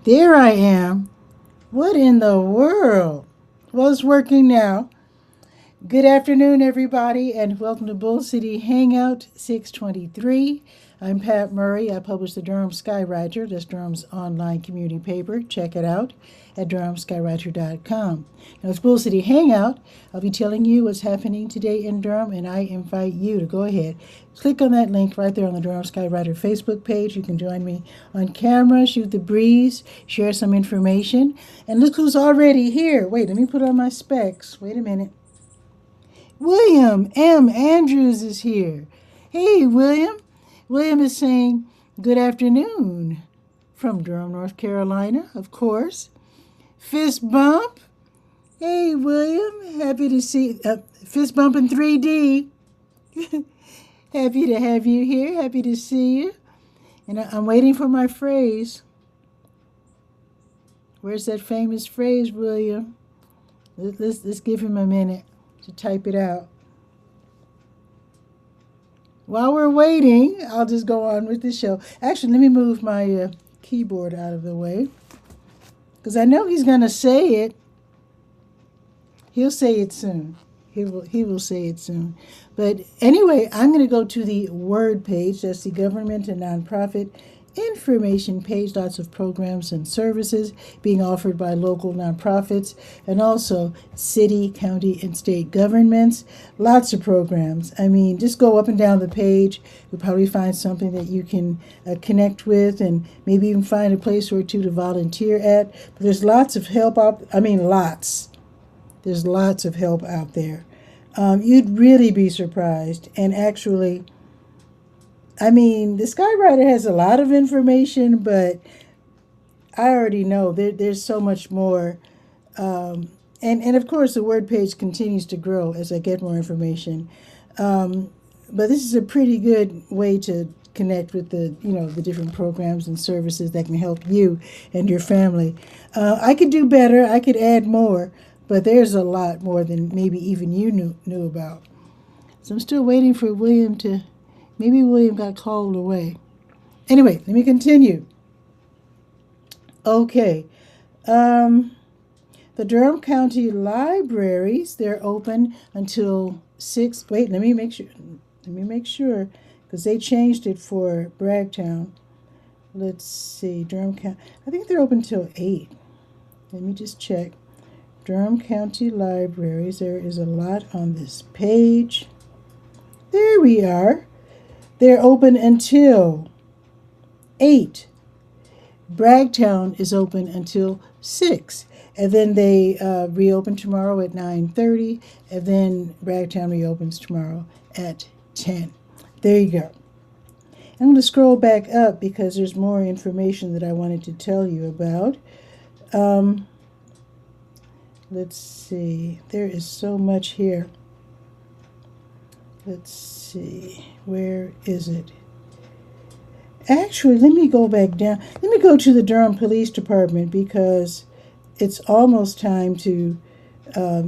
There I am. What in the world? Well, it's working now. Good afternoon, everybody, and welcome to Bull City Hangout 623. I'm Pat Murray. I publish the Durham Skywriter. That's Durham's online community paper. Check it out at durhamskywriter.com. Now, it's Bull City Hangout. I'll be telling you what's happening today in Durham, and I invite you to go ahead. Click on that link right there on the Durham Skywriter Facebook page. You can join me on camera, shoot the breeze, share some information. And look who's already here. Wait, let me put on my specs. Wait a minute. William M. Andrews is here. Hey, William. William is saying good afternoon from Durham, North Carolina, of course. Fist bump. Hey, William. Happy to see fist bump in 3D. Happy to have you here. Happy to see you. And I'm waiting for my phrase. Where's that famous phrase, William? Let's give him a minute to type it out. While we're waiting, I'll just go on with the show. Actually, let me move my keyboard out of the way, because I know he's going to say it. He'll say it soon. He will say it soon. But anyway, I'm going to go to the Word page. That's the government and nonprofit information page. Lots of programs and services being offered by local nonprofits and also city, county, and state governments. Lots of programs. I mean, just go up and down the page. You'll probably find something that you can connect with, and maybe even find a place or two to volunteer at. But there's lots of help out. I mean, lots. There's lots of help out there. You'd really be surprised. And actually, I mean, the Skywriter has a lot of information, but I already know there's so much more. And of course, the Word page continues to grow as I get more information. But this is a pretty good way to connect with the different programs and services that can help you and your family. I could do better. I could add more, but there's a lot more than maybe even you knew about. So I'm still waiting for William to. Maybe William got called away. Anyway, let me continue. Okay. The Durham County Libraries, they're open until 6. Wait, let me make sure, because they changed it for Bragtown. Let's see, Durham County. I think they're open till 8. Let me just check. Durham County Libraries. There is a lot on this page. There we are. They're open until 8. Bragtown is open until 6. And then they reopen tomorrow at 9:30. And then Bragtown reopens tomorrow at 10. There you go. I'm going to scroll back up because there's more information that I wanted to tell you about. Let's see. There is so much here. Let's see. Where is it? Actually, let me go back down. Let me go to the Durham Police Department because it's almost time to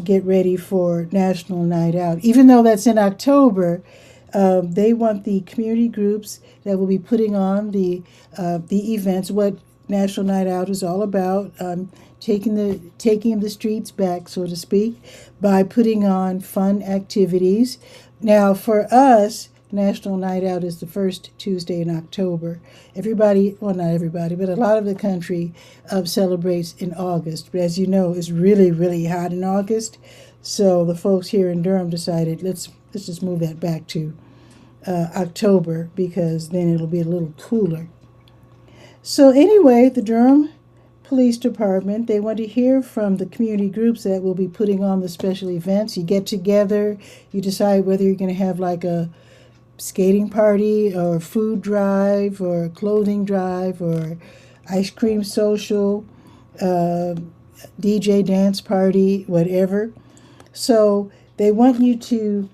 get ready for National Night Out. Even though that's in October, they want the community groups that will be putting on the events, what National Night Out is all about, taking the streets back, so to speak, by putting on fun activities. Now, for us, National Night Out is the first Tuesday in October. Everybody, well, not everybody, but a lot of the country celebrates in August. But as you know, it's really, really hot in August. So the folks here in Durham decided, let's just move that back to October, because then it'll be a little cooler. So anyway, the Durham Police Department, they want to hear from the community groups that will be putting on the special events. You get together, you decide whether you're going to have like a skating party or food drive or clothing drive or ice cream social, DJ dance party, whatever. So they want you to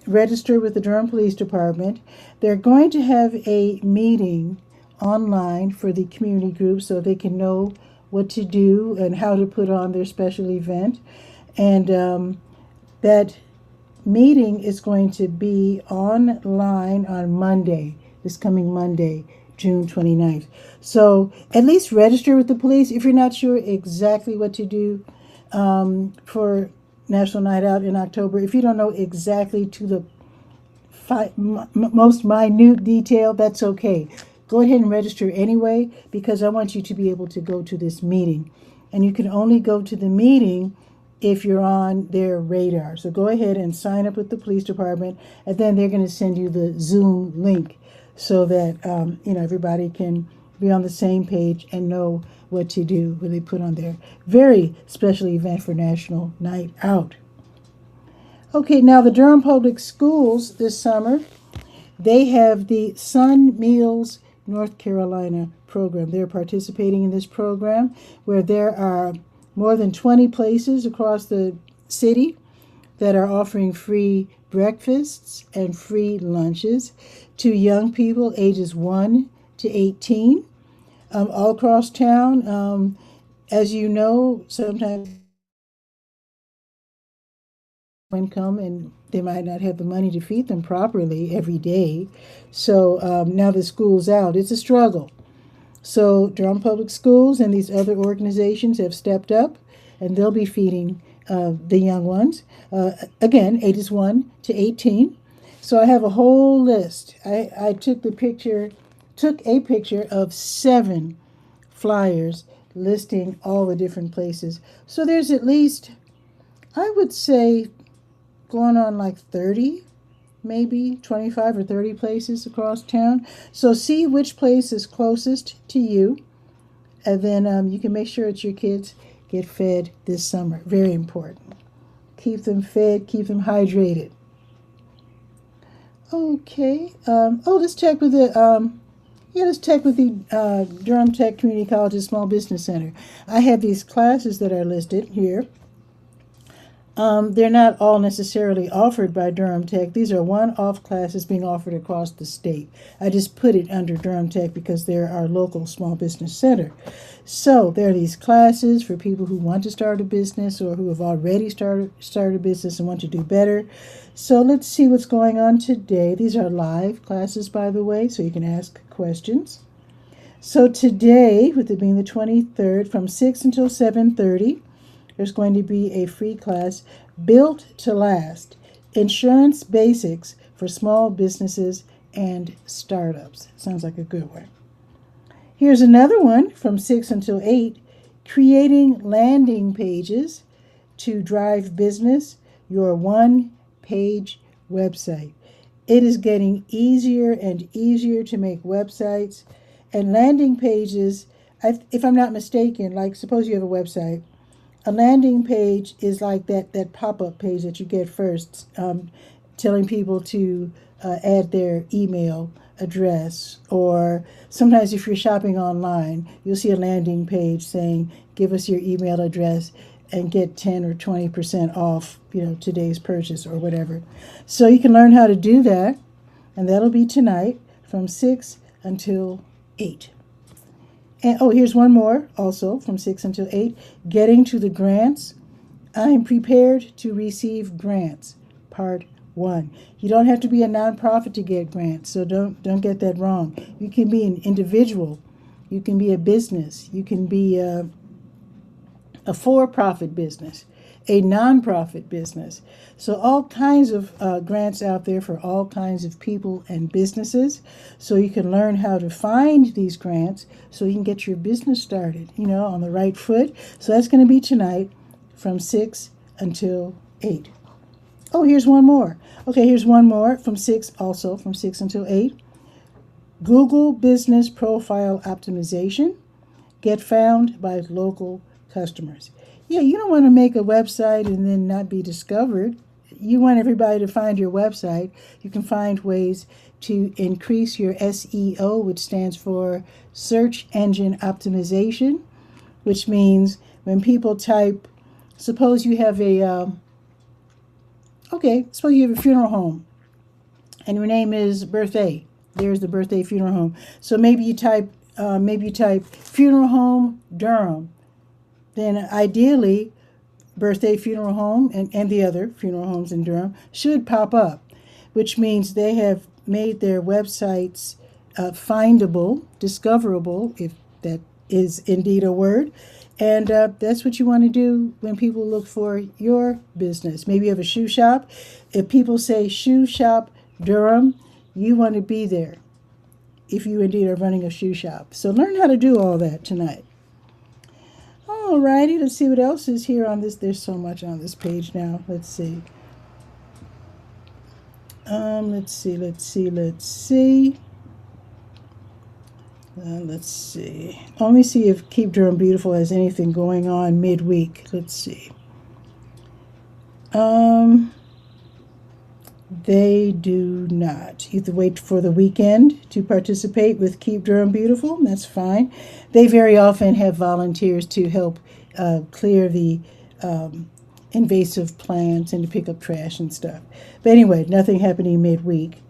register with the Durham Police Department. They're going to have a meeting online for the community group so they can know what to do and how to put on their special event. And that meeting is going to be online on Monday, this coming Monday, June 29th. So at least register with the police if you're not sure exactly what to do for National Night Out in October. If you don't know exactly to the most minute detail, that's okay. Go ahead and register anyway, because I want you to be able to go to this meeting. And you can only go to the meeting if you're on their radar. So go ahead and sign up with the police department, and then they're going to send you the Zoom link so that everybody can be on the same page and know what to do when they put on their very special event for National Night Out. Okay, now the Durham Public Schools this summer, they have the Sun Meals North Carolina program. They're participating in this program where there are more than 20 places across the city that are offering free breakfasts and free lunches to young people ages 1 to 18 all across town. As you know, sometimes income and they might not have the money to feed them properly every day. So now the school's out, it's a struggle. So Durham Public Schools and these other organizations have stepped up, and they'll be feeding the young ones, again, ages 1 to 18. So I have a whole list. I took a picture of 7 flyers listing all the different places. So there's at least, I would say, going on like 30, maybe 25 or 30 places across town. So see which place is closest to you, and then you can make sure that your kids get fed this summer. Very important. Keep them fed, keep them hydrated. Okay. Let's check with the Durham Tech Community College's Small Business Center. I have these classes that are listed here. They're not all necessarily offered by Durham Tech. These are one-off classes being offered across the state. I just put it under Durham Tech because they're our local small business center. So there are these classes for people who want to start a business or who have already started a business and want to do better. So let's see what's going on today. These are live classes, by the way, so you can ask questions. So today, with it being the 23rd, from 6 until 7:30, there's going to be a free class, Built to Last, Insurance Basics for Small Businesses and Startups. Sounds like a good one. Here's another one from 6 until 8, Creating Landing Pages to Drive Business, Your One-Page Website. It is getting easier and easier to make websites, and landing pages, if I'm not mistaken, like suppose you have a website, a landing page is like that pop-up page that you get first, telling people to add their email address. Or sometimes if you're shopping online, you'll see a landing page saying, give us your email address and get 10 or 20% off, today's purchase or whatever. So you can learn how to do that, and that'll be tonight from 6 until 8. And here's one more also from 6 until 8, Getting to the Grants. I'm prepared to receive grants, part 1. You don't have to be a nonprofit to get grants, so don't get that wrong. You can be an individual, you can be a business, you can be a for-profit business, a nonprofit business. So all kinds of grants out there for all kinds of people and businesses. So you can learn how to find these grants so you can get your business started, on the right foot. So that's going to be tonight from 6 until 8. Oh, here's one more. Okay, here's one more from 6 until 8. Google Business Profile Optimization. Get found by local customers. Yeah, you don't want to make a website and then not be discovered. You want everybody to find your website. You can find ways to increase your SEO, which stands for Search Engine Optimization, which means when people type, suppose you have a funeral home and your name is Birthday. There's the Birthday Funeral Home. So maybe you type funeral home Durham. Then ideally, Birthday Funeral Home and the other funeral homes in Durham should pop up, which means they have made their websites findable, discoverable, if that is indeed a word. And that's what you want to do when people look for your business. Maybe you have a shoe shop. If people say shoe shop Durham, you want to be there if you indeed are running a shoe shop. So learn how to do all that tonight. Alrighty, let's see what else is here on this. There's so much on this page now. Let's see. Let's see. Let's see. Let me see if Keep Durham Beautiful has anything going on midweek. Let's see. They do not. You have to wait for the weekend to participate with Keep Durham Beautiful. That's fine. They very often have volunteers to help clear the invasive plants and to pick up trash and stuff. But anyway, nothing happening midweek.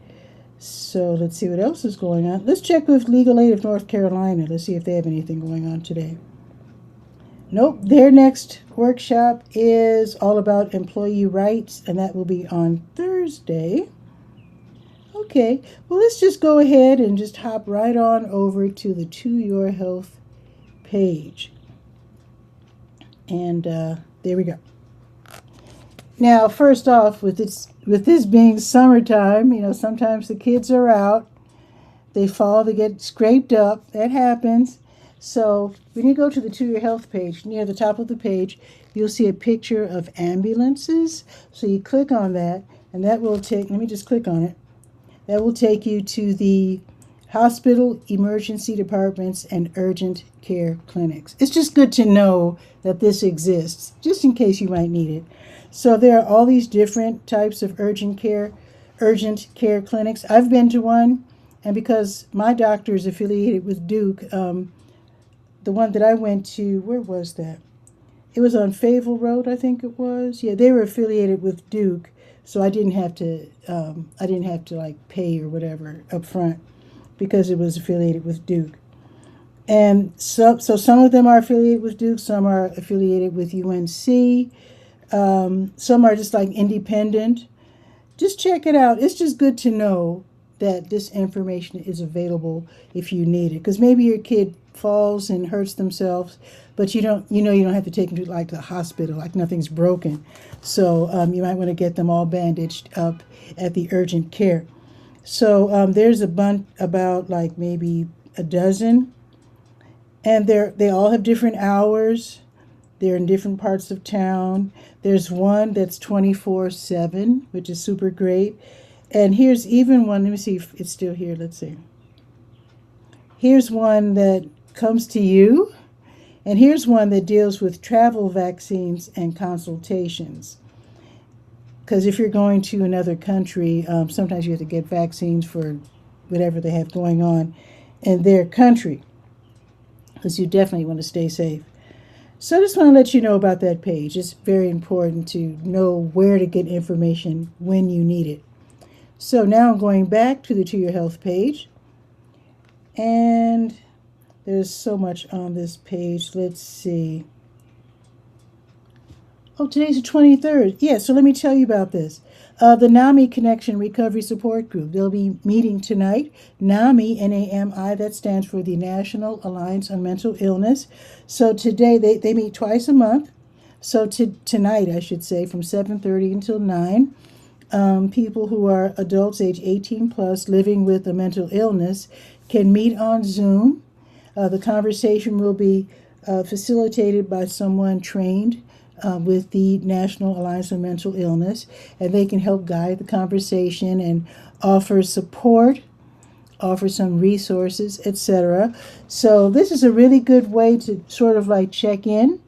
So let's see what else is going on. Let's check with Legal Aid of North Carolina. Let's see if they have anything going on today. Nope, their next workshop is all about employee rights, and that will be on Thursday. Okay, well, let's just go ahead and just hop right on over to the To Your Health page. And there we go. Now, first off, with this being summertime, you know, sometimes the kids are out, they fall, they get scraped up, that happens. So when you go to the To Your Health page, near the top of the page, you'll see a picture of ambulances. So you click on that, and that will take, let me just click on it, that will take you to the hospital, emergency departments, and urgent care clinics. It's just good to know that this exists, just in case you might need it. So there are all these different types of urgent care clinics. I've been to one, and because my doctor is affiliated with Duke, the one that I went to, where was that? It was on Fayetteville Road, I think it was. Yeah, they were affiliated with Duke, so I didn't have to like pay or whatever up front because it was affiliated with Duke. And so some of them are affiliated with Duke, some are affiliated with UNC. Some are just like independent. Just check it out. It's just good to know that this information is available if you need it. Because maybe your kid falls and hurts themselves, but you don't have to take them to like the hospital, like nothing's broken. So you might want to get them all bandaged up at the urgent care. So there's a bunch, about like maybe a dozen, and they all have different hours. They're in different parts of town. There's one that's 24/7, which is super great. And here's even one, let me see if it's still here, let's see. Here's one that comes to you, and here's one that deals with travel vaccines and consultations. Because if you're going to another country, sometimes you have to get vaccines for whatever they have going on in their country, because you definitely want to stay safe. So I just want to let you know about that page. It's very important to know where to get information when you need it. So now I'm going back to the To Your Health page. And there's so much on this page. Let's see. Oh, today's the 23rd. Yeah, so let me tell you about this. The NAMI Connection Recovery Support Group. They'll be meeting tonight. NAMI, N-A-M-I, that stands for the National Alliance on Mental Illness. So today, they meet twice a month. So tonight, I should say, from 7:30 until 9. People who are adults age 18 plus living with a mental illness can meet on Zoom. The conversation will be facilitated by someone trained with the National Alliance on Mental Illness, and they can help guide the conversation and offer support, offer some resources, etc. So this is a really good way to sort of like check in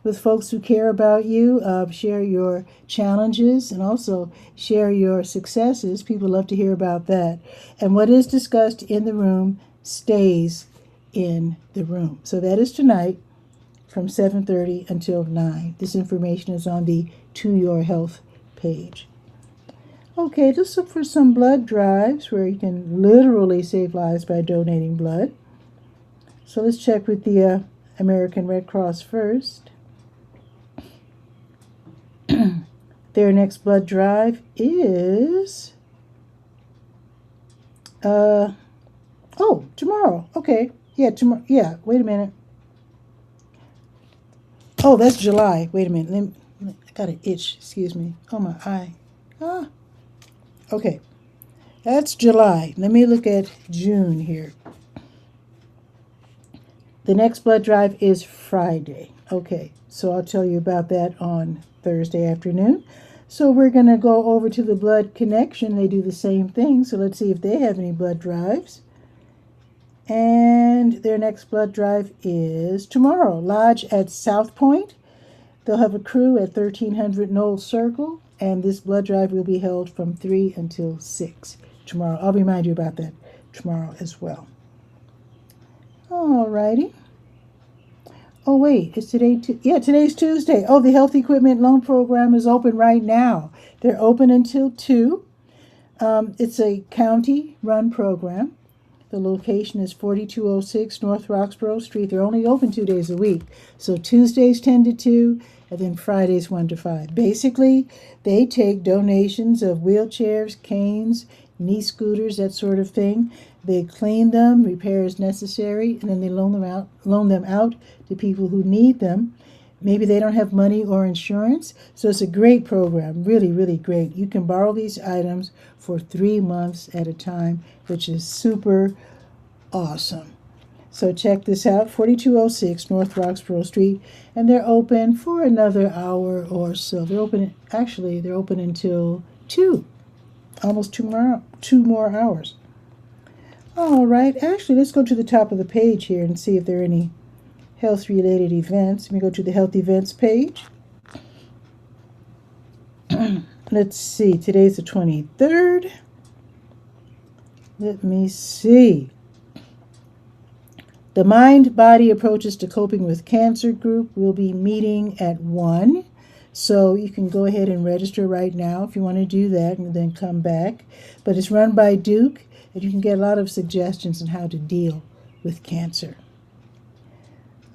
with folks who care about you, share your challenges, and also share your successes. People love to hear about that. And what is discussed in the room stays in the room. So that is tonight from 7:30 until 9. This information is on the To Your Health page. Okay, let's look for some blood drives where you can literally save lives by donating blood. So let's check with the American Red Cross first. Their next blood drive is Oh, tomorrow. Okay. Yeah, tomorrow. Yeah, wait a minute. Oh, that's July. Wait a minute. I got an itch. Excuse me. Oh, my eye. Ah, okay. That's July. Let me look at June here. The next blood drive is Friday. Okay, so I'll tell you about that on Thursday afternoon. So we're going to go over to the Blood Connection. They do the same thing. So let's see if they have any blood drives. And their next blood drive is tomorrow. Lodge at South Point. They'll have a crew at 1300 Knoll Circle. And this blood drive will be held from 3 until 6 tomorrow. I'll remind you about that tomorrow as well. Alrighty. Oh, wait, is today? Yeah, today's Tuesday. Oh, the Health Equipment Loan Program is open right now. They're open until 2. It's a county-run program. The location is 4206 North Roxborough Street. They're only open 2 days a week. So Tuesdays 10 to 2, and then Fridays 1 to 5. Basically, they take donations of wheelchairs, canes, knee scooters, that sort of thing. They clean them, repair as necessary, and then they loan them out to people who need them. Maybe they don't have money or insurance, so it's a great program, really, really great. You can borrow these items for 3 months at a time, which is super awesome. So check this out, 4206 North Roxborough Street, and they're open for another hour or so. They're open until 2, almost 2 more hours. All right, actually, let's go to the top of the page here and see if there are any health-related events. Let me go to the health events page. Let's see, today's the 23rd. Let me see. The Mind Body Approaches to Coping with Cancer group will be meeting at 1. So you can go ahead and register right now if you want to do that and then come back. But it's run by Duke, and you can get a lot of suggestions on how to deal with cancer.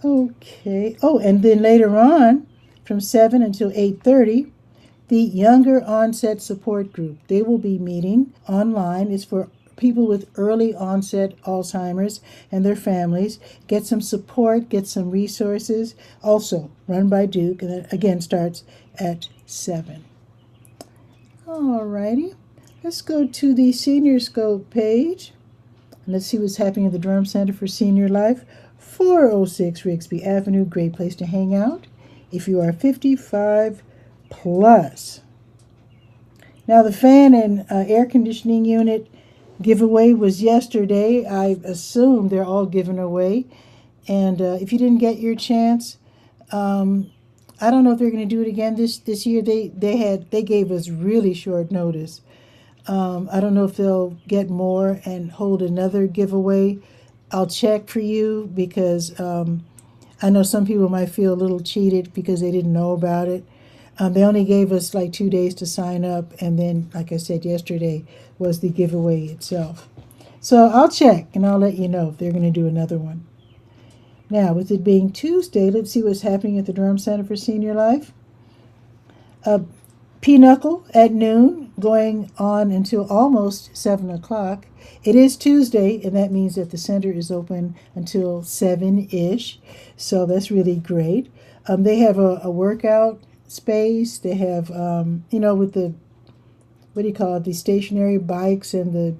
Okay. Oh, and then later on, from 7 until 8:30, the Younger Onset Support Group. They will be meeting online. It's for people with early onset Alzheimer's and their families. Get some support, get some resources. Also run by Duke, and that again starts at 7. All righty. Let's go to the Senior Scope page. And let's see what's happening at the Durham Center for Senior Life. 406 Rigsby Avenue, great place to hang out if you are 55 plus. Now the fan and air conditioning unit giveaway was yesterday. I assume they're all given away. And if you didn't get your chance, I don't know if they're going to do it again this year. They gave us really short notice. I don't know if they'll get more and hold another giveaway. I'll check for you because I know some people might feel a little cheated because they didn't know about it. They only gave us like 2 days to sign up, and then, like I said yesterday, was the giveaway itself. So I'll check, and I'll let you know if they're going to do another one. Now, with it being Tuesday, let's see what's happening at the Durham Center for Senior Life. Pinochle at noon, going on until almost 7 o'clock. It is Tuesday, and that means that the center is open until 7-ish, so that's really great. They have a workout space. They have, with the, what do you call it, the stationary bikes and the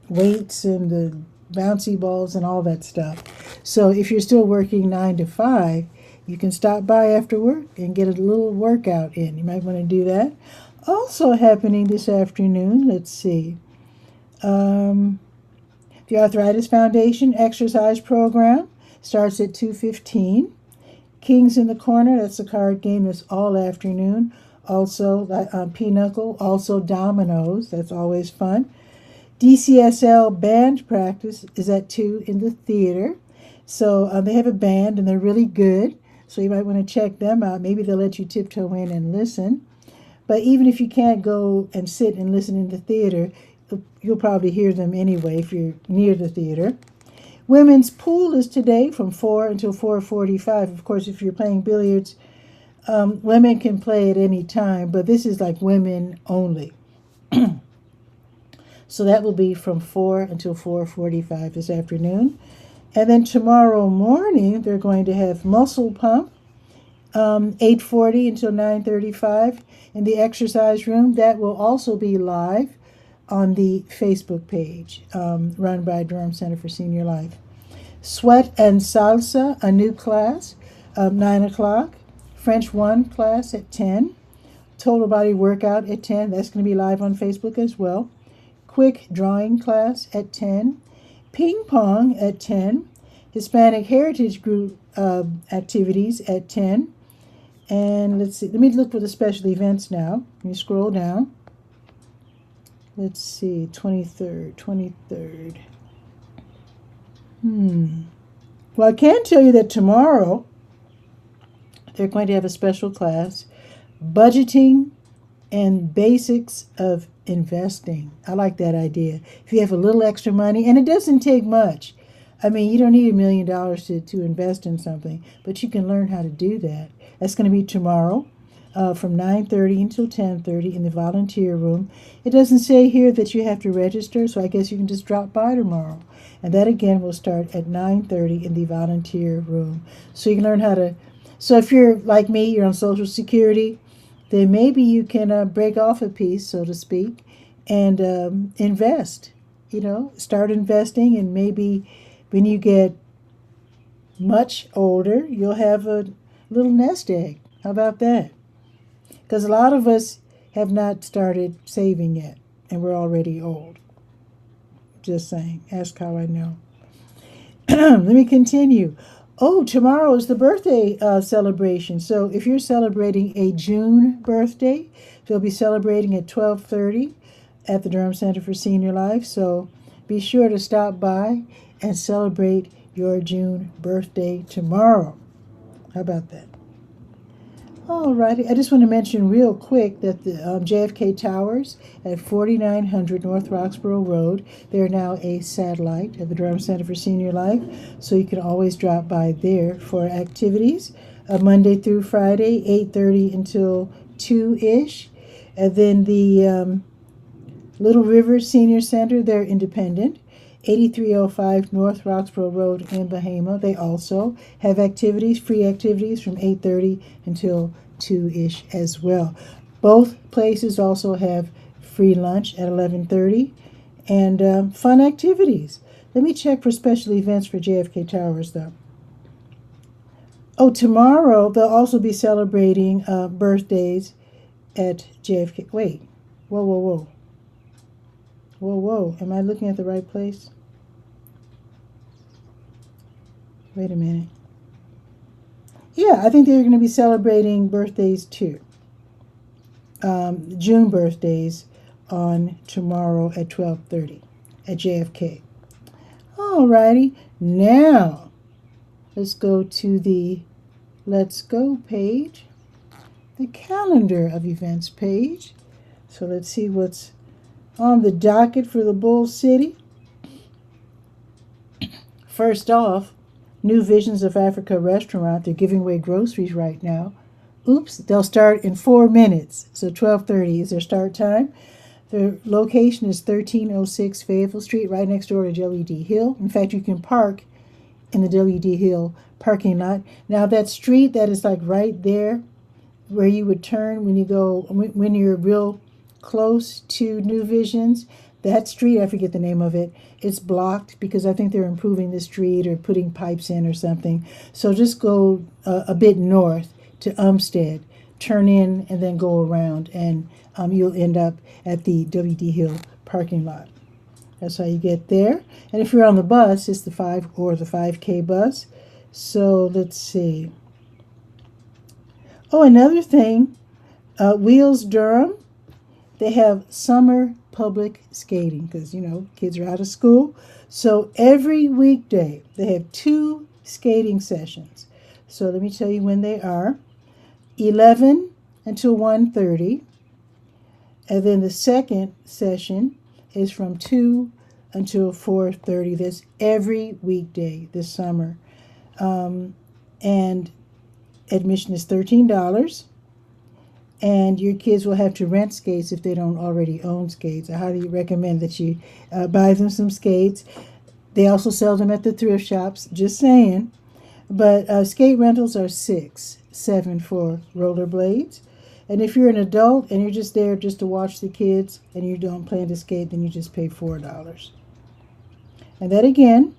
weights and the bouncy balls and all that stuff. So if you're still working 9 to 5, you can stop by after work and get a little workout in. You might want to do that. Also happening this afternoon, let's see. The Arthritis Foundation exercise program starts at 2:15. Kings in the Corner, that's a card game that's all afternoon. Also, Pinochle, also dominoes, that's always fun. DCSL band practice is at 2 in the theater. So they have a band and they're really good. So you might want to check them out. Maybe they'll let you tiptoe in and listen. But even if you can't go and sit and listen in the theater, you'll probably hear them anyway if you're near the theater. Women's pool is today from 4 until 4:45. Of course, if you're playing billiards, women can play at any time, but this is like women only. So that will be from 4 until 4:45 this afternoon. And then tomorrow morning, they're going to have muscle pump, 8:40 until 9:35 in the exercise room. That will also be live on the Facebook page, run by Durham Center for Senior Life. Sweat and Salsa, a new class, 9 o'clock. French 1 class at 10. Total body workout at 10. That's going to be live on Facebook as well. Quick drawing class at 10. Ping pong at 10. Hispanic Heritage Group activities at 10. And let's see. Let me look for the special events now. Let me scroll down. Let's see. 23rd. Well, I can tell you that tomorrow they're going to have a special class, budgeting and basics of investing. I like that idea. If you have a little extra money, and it doesn't take much. I mean, you don't need $1 million to invest in something, but you can learn how to do that. That's going to be tomorrow from 9:30 until 10:30 in the volunteer room. It doesn't say here that you have to register, so I guess you can just drop by tomorrow. And that, again, will start at 9:30 in the volunteer room. So you can learn how to... So if you're like me, you're on Social Security, then maybe you can break off a piece, so to speak, and invest. Start investing, and maybe when you get much older, you'll have a little nest egg. How about that? Because a lot of us have not started saving yet, and we're already old. Just saying. Ask how I know. Let me continue. Oh, tomorrow is the birthday celebration. So if you're celebrating a June birthday, they'll be celebrating at 12:30 at the Durham Center for Senior Life. So be sure to stop by and celebrate your June birthday tomorrow. How about that? All righty. I just want to mention real quick that the JFK Towers at 4900 North Roxborough Road, they're now a satellite of the Durham Center for Senior Life, so you can always drop by there for activities, Monday through Friday, 8:30 until 2-ish. And then the Little River Senior Center, they're independent, 8305 North Roxborough Road in Bahama. They also have activities, free activities from 8:30 until 2-ish as well. Both places also have free lunch at 11:30 and fun activities. Let me check for special events for JFK Towers, though. Oh, tomorrow they'll also be celebrating birthdays at JFK. Wait, whoa. Whoa, am I looking at the right place? Wait a minute. Yeah, I think they're going to be celebrating birthdays too. June birthdays on tomorrow at 12:30 at JFK. Alrighty, now let's go to the Let's Go page, the calendar of events page. So let's see what's on the docket for the Bull City. First off, New Visions of Africa restaurant. They're giving away groceries right now. Oops, they'll start in 4 minutes. So 12:30 is their start time. Their location is 1306 Fayetteville Street, right next door to W.D. Hill. In fact, you can park in the W.D. Hill parking lot. Now that street that is like right there where you would turn when you're real close to New Visions, that street, I forget the name of it, it's blocked because I think they're improving the street or putting pipes in or something. So just go a bit north to Umstead, turn in, and then go around, and you'll end up at the W.D. Hill parking lot. That's how you get there. And if you're on the bus, it's the 5 or the 5K bus. So let's see. Oh, another thing, Wheels Durham, they have summer public skating because, kids are out of school. So every weekday, they have 2 skating sessions. So let me tell you when they are. 11 until 1:30. And then the second session is from 2 until 4:30. That's every weekday this summer. And admission is $13. and your kids will have to rent skates if they don't already own skates. I highly recommend that you buy them some skates. They also sell them at the thrift shops, just saying. But skate rentals are $6, $7 for rollerblades. And if you're an adult and you're just there just to watch the kids and you don't plan to skate, then you just pay $4. And that again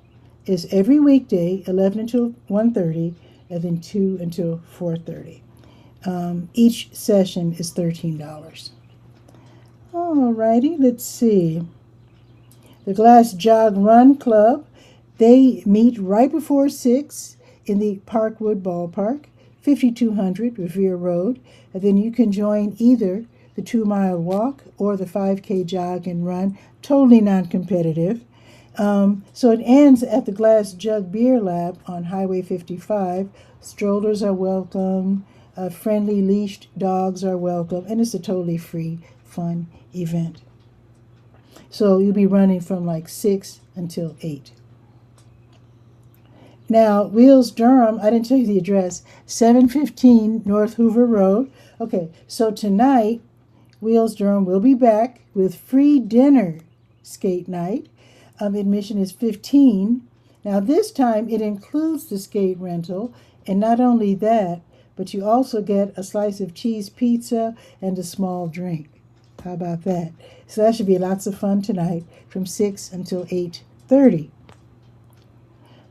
is every weekday, 11 until 1:30, and then 2 until 4:30. Each session is $13. Alrighty, let's see. The Glass Jog Run Club, they meet right before 6 in the Parkwood Ballpark, 5200 Revere Road, and then you can join either the 2-mile walk or the 5K jog and run, totally non-competitive. So it ends at the Glass Jug Beer Lab on Highway 55. Strollers are welcome, friendly leashed dogs are welcome, and it's a totally free, fun event. So you'll be running from like 6 until 8. Now, Wheels Durham, I didn't tell you the address, 715 North Hoover Road. Okay, so tonight, Wheels Durham will be back with free dinner skate night. Admission is $15. Now, this time it includes the skate rental, and not only that, but you also get a slice of cheese pizza and a small drink. How about that? So that should be lots of fun tonight from 6 until 8:30.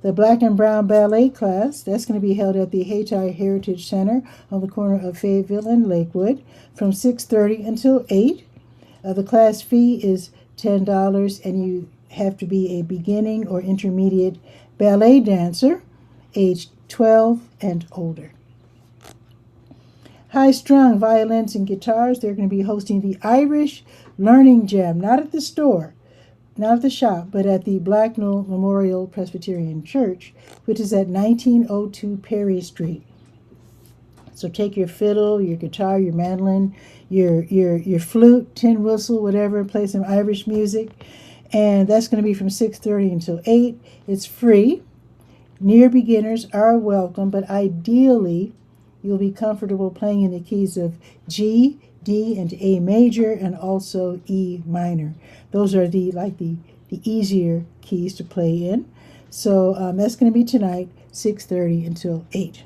The Black and Brown Ballet class, that's going to be held at the Hayti Heritage Center on the corner of Fayetteville and Lakewood from 6:30 until 8. The class fee is $10, and you have to be a beginning or intermediate ballet dancer, age 12 and older. High-strung violins and guitars, they're going to be hosting the Irish Learning Jam, not at the store, not at the shop, but at the Blacknell Memorial Presbyterian Church, which is at 1902 Perry Street. So take your fiddle, your guitar, your mandolin, your flute, tin whistle, whatever, play some Irish music, and that's going to be from 6:30 until 8. It's free. Near beginners are welcome, but ideally you'll be comfortable playing in the keys of G, D, and A major, and also E minor. Those are the easier keys to play in. So that's going to be tonight, 6:30 until 8.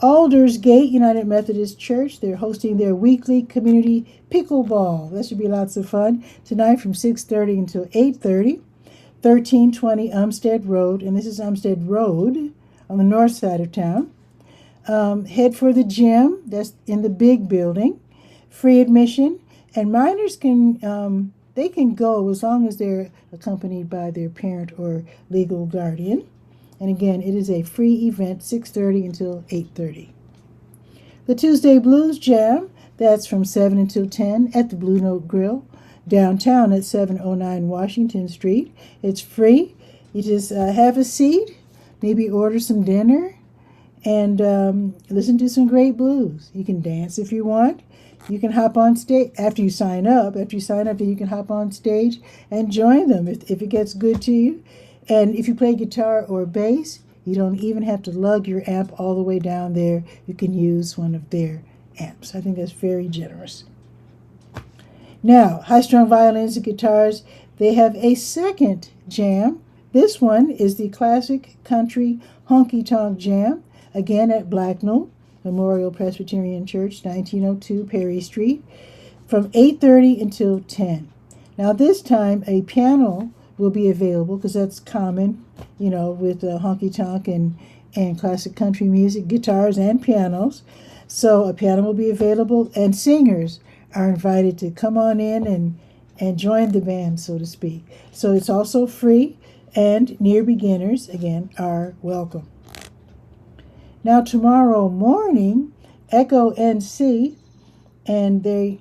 Aldersgate United Methodist Church, they're hosting their weekly community pickleball. That should be lots of fun. Tonight from 6:30 until 8:30. 1320 Umstead Road, and this is Umstead Road on the north side of town. Head for the gym, that's in the big building. Free admission, and minors can they can go as long as they're accompanied by their parent or legal guardian. And again, it is a free event, 6:30 until 8:30. The Tuesday Blues Jam, that's from 7 until 10 at the Blue Note Grill, downtown at 709 Washington Street. It's free. You just have a seat, maybe order some dinner, and listen to some great blues. You can dance if you want. You can hop on stage after you sign up. After you sign up, then you can hop on stage and join them if it gets good to you. And if you play guitar or bass, you don't even have to lug your amp all the way down there. You can use one of their amps. I think that's very generous. Now, high-strung violins and guitars, they have a second jam. This one is the Classic Country Honky Tonk Jam, again at Blacknell Memorial Presbyterian Church, 1902 Perry Street, from 8:30 until 10. Now, this time, a piano will be available because that's common, with honky tonk and classic country music, guitars and pianos. So a piano will be available, and singers are invited to come on in and join the band, so to speak. So it's also free, and near beginners, again, are welcome. Now tomorrow morning, Echo NC, and I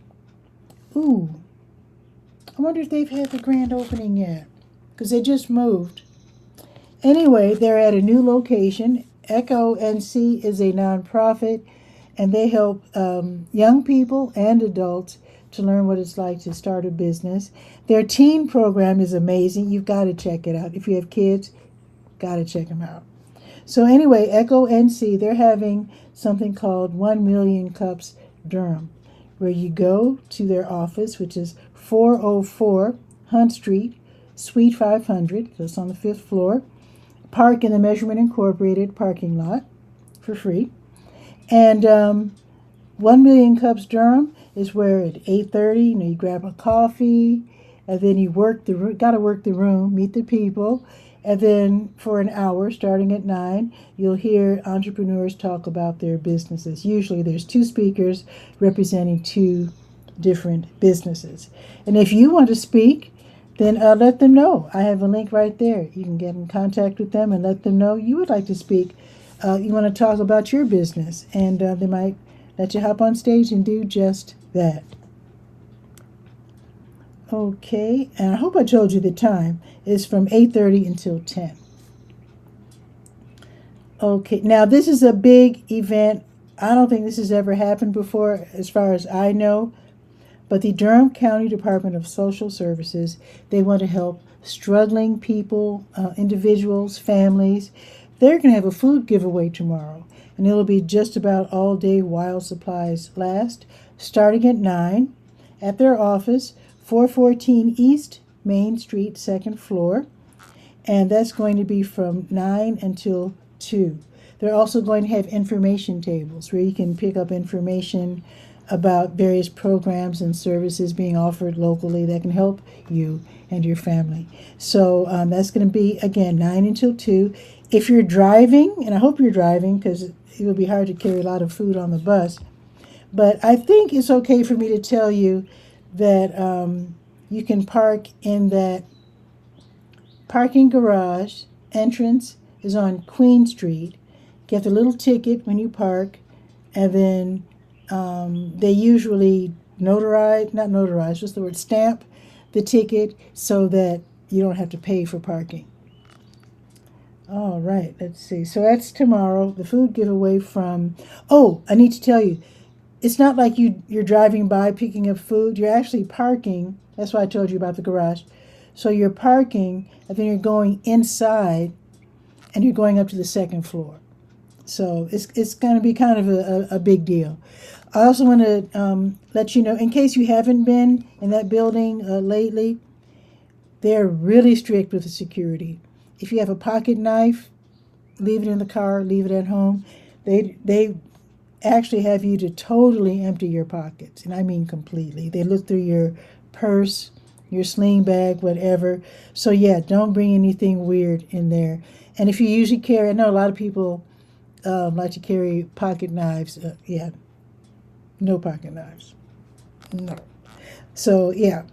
wonder if they've had the grand opening yet, because they just moved. Anyway, they're at a new location. Echo NC is a nonprofit, and they help young people and adults to learn what it's like to start a business. Their teen program is amazing. You've got to check it out. If you have kids, got to check them out. So anyway, Echo NC, they're having something called 1 Million Cups Durham, where you go to their office, which is 404 Hunt Street, Suite 500. So it's on the 5th floor. Park in the Measurement Incorporated parking lot for free. And 1 Million Cups Durham is where at 8:30, you grab a coffee, and then you got to work the room, meet the people, and then for an hour, starting at 9, you'll hear entrepreneurs talk about their businesses. Usually there's 2 speakers representing 2 different businesses. And if you want to speak, then let them know. I have a link right there. You can get in contact with them and let them know you would like to speak. You want to talk about your business, and they might let you hop on stage and do just that. Okay, and I hope I told you the time. It's from 8:30 until 10. Okay, now this is a big event. I don't think this has ever happened before, as far as I know. But the Durham County Department of Social Services, they want to help struggling people, individuals, families. They're going to have a food giveaway tomorrow, and it'll be just about all day while supplies last, starting at 9 at their office, 414 East Main Street, 2nd floor, and that's going to be from 9 until 2. They're also going to have information tables where you can pick up information about various programs and services being offered locally that can help you and your family. So that's going to be, again, 9 until 2. If you're driving, and I hope you're driving because it will be hard to carry a lot of food on the bus, but I think it's okay for me to tell you that you can park in that parking garage. Entrance is on Queen Street. Get the little ticket when you park, and then they usually stamp the ticket so that you don't have to pay for parking. All right, let's see. So that's tomorrow, the food giveaway from, I need to tell you, it's not like you're driving by picking up food. You're actually parking. That's why I told you about the garage. So you're parking, and then you're going inside, and you're going up to the 2nd floor. So it's going to be kind of a big deal. I also want to let you know, in case you haven't been in that building lately, they're really strict with the security. If you have a pocket knife, leave it in the car, leave it at home. They actually have you to totally empty your pockets, and I mean completely. They look through your purse, your sling bag, whatever. So yeah, don't bring anything weird in there. And if you usually carry, I know a lot of people like to carry pocket knives. No pocket knives. No. So yeah,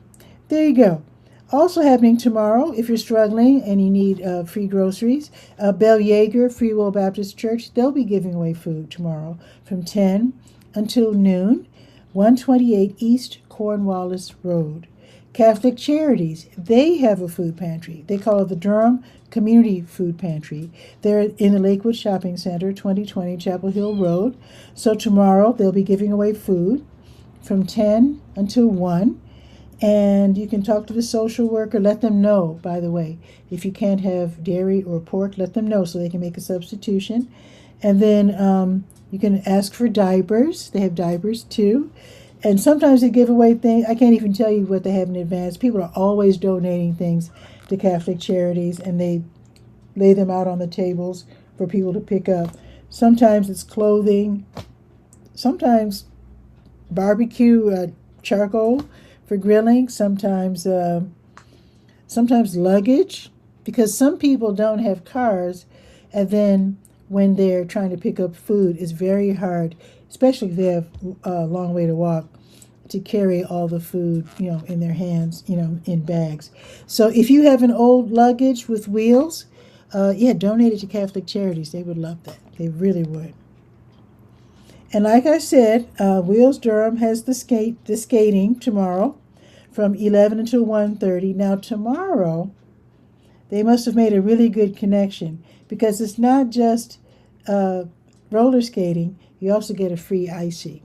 there you go. Also happening tomorrow, if you're struggling and you need free groceries, Bell Yeager Free Will Baptist Church, they'll be giving away food tomorrow from 10 until noon, 128 East Cornwallis Road. Catholic Charities, they have a food pantry. They call it the Durham Community Food Pantry. They're in the Lakewood Shopping Center, 2020 Chapel Hill Road. So tomorrow they'll be giving away food from 10 until 1. And you can talk to the social worker. Let them know, by the way, if you can't have dairy or pork, let them know so they can make a substitution. And then you can ask for diapers. They have diapers too. And sometimes they give away things. I can't even tell you what they have in advance. People are always donating things to Catholic Charities, and they lay them out on the tables for people to pick up. Sometimes it's clothing. Sometimes barbecue charcoal for grilling. Sometimes luggage, because some people don't have cars, and then when they're trying to pick up food, it's very hard, especially if they have a long way to walk, to carry all the food, in their hands, in bags. So if you have an old luggage with wheels, donate it to Catholic Charities. They would love that. They really would. And like I said, Wheels Durham has the skating tomorrow from 11 until 1:30. Now tomorrow, they must have made a really good connection, because it's not just roller skating. You also get a free icy.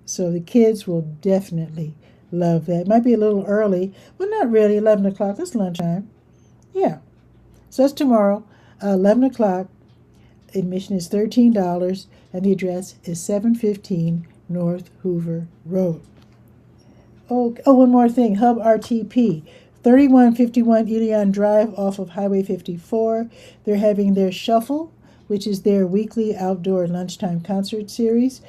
So the kids will definitely love that. It might be a little early. Well, not really. 11 o'clock. That's lunchtime. Yeah. So that's tomorrow, 11 o'clock. Admission is $13, and the address is 715 North Hoover Road. Oh, one more thing. Hub RTP, 3151 Elion Drive off of Highway 54. They're having their Shuffle, which is their weekly outdoor lunchtime concert series,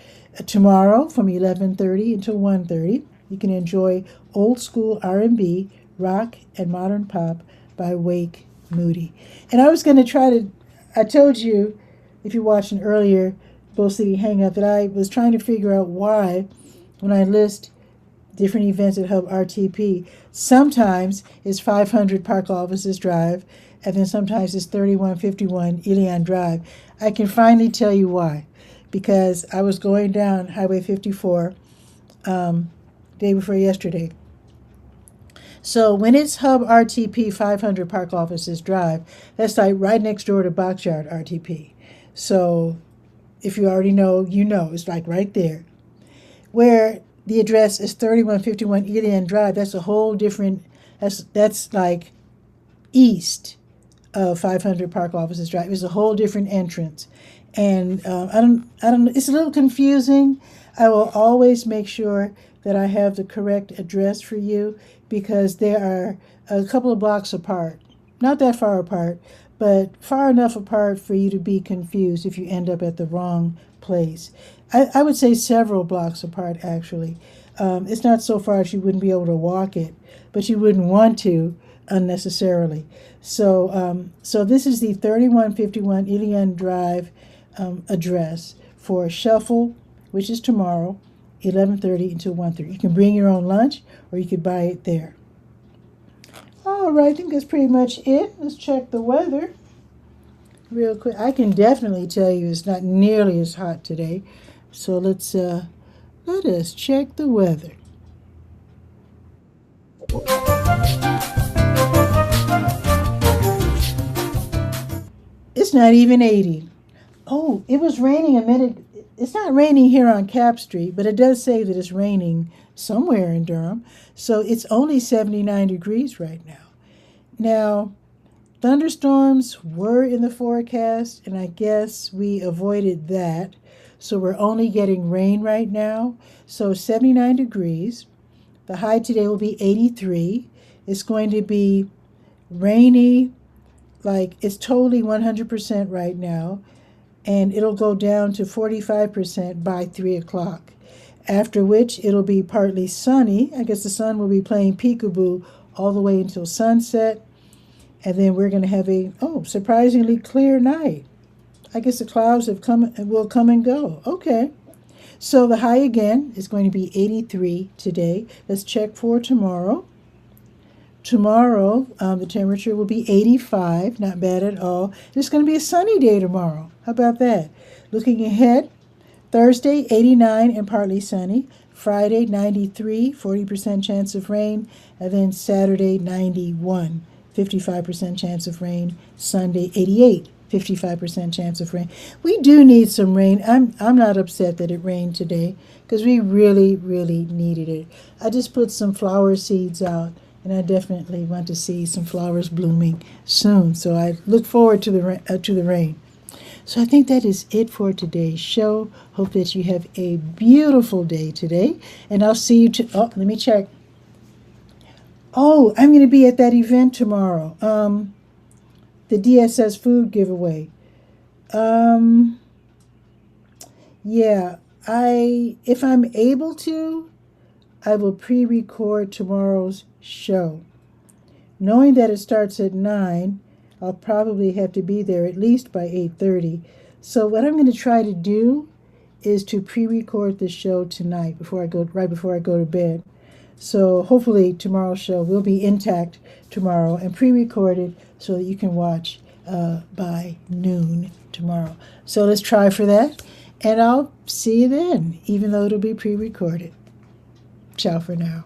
tomorrow from 11:30 until 1:30. You can enjoy old school R&B, rock, and modern pop by Wake Moody. And I was going to I told you, if you watched an earlier Bull City Hangout, that I was trying to figure out why, when I list different events at Hub RTP, sometimes it's 500 Park Offices Drive, and then sometimes it's 3151 Elion Drive. I can finally tell you why. Because I was going down Highway 54 day before yesterday. So when it's Hub RTP 500 Park Offices Drive, that's like right next door to Boxyard RTP. So if you already know, you know, it's like right there. Where the address is 3151 Elion Drive, that's a whole different, that's like east of 500 Park Offices Drive. It's a whole different entrance. And I don't, it's a little confusing. I will always make sure that I have the correct address for you, because there are a couple of blocks apart. Not that far apart, but far enough apart for you to be confused if you end up at the wrong place. I would say several blocks apart, actually. It's not so far that you wouldn't be able to walk it, but you wouldn't want to unnecessarily. So this is the 3151 Elion Drive address for Shuffle, which is tomorrow, 11:30 until 1:30. You can bring your own lunch, or you could buy it there. All right, I think that's pretty much it. Let's check the weather real quick. I can definitely tell you it's not nearly as hot today. So let us check the weather. It's not even 80. Oh, it was raining a minute. It's not raining here on Cap Street, but it does say that it's raining somewhere in Durham. So it's only 79 degrees right now. Now, thunderstorms were in the forecast, and I guess we avoided that. So we're only getting rain right now. So 79 degrees. The high today will be 83. It's going to be rainy, like it's totally 100% right now. And it'll go down to 45% by 3 o'clock. After which it'll be partly sunny. I guess the sun will be playing peekaboo all the way until sunset. And then we're going to have a, surprisingly clear night. I guess the clouds will come and go. Okay. So the high again is going to be 83 today. Let's check for tomorrow. Tomorrow, the temperature will be 85, not bad at all. It's going to be a sunny day tomorrow. How about that? Looking ahead, Thursday, 89 and partly sunny. Friday, 93, 40% chance of rain. And then Saturday, 91, 55% chance of rain. Sunday, 88, 55% chance of rain. We do need some rain. I'm not upset that it rained today, because we really, really needed it. I just put some flower seeds out, and I definitely want to see some flowers blooming soon. So I look forward to the rain. So I think that is it for today's show. Hope that you have a beautiful day today. And I'll see you let me check. Oh, I'm going to be at that event tomorrow. The DSS food giveaway. Yeah, if I'm able to, I will pre-record tomorrow's show. Knowing that it starts at 9, I'll probably have to be there at least by 8:30. So what I'm going to try to do is to pre-record the show tonight right before I go to bed. So hopefully tomorrow's show will be intact tomorrow and pre-recorded so that you can watch by noon tomorrow. So let's try for that, and I'll see you then, even though it'll be pre-recorded. Ciao for now.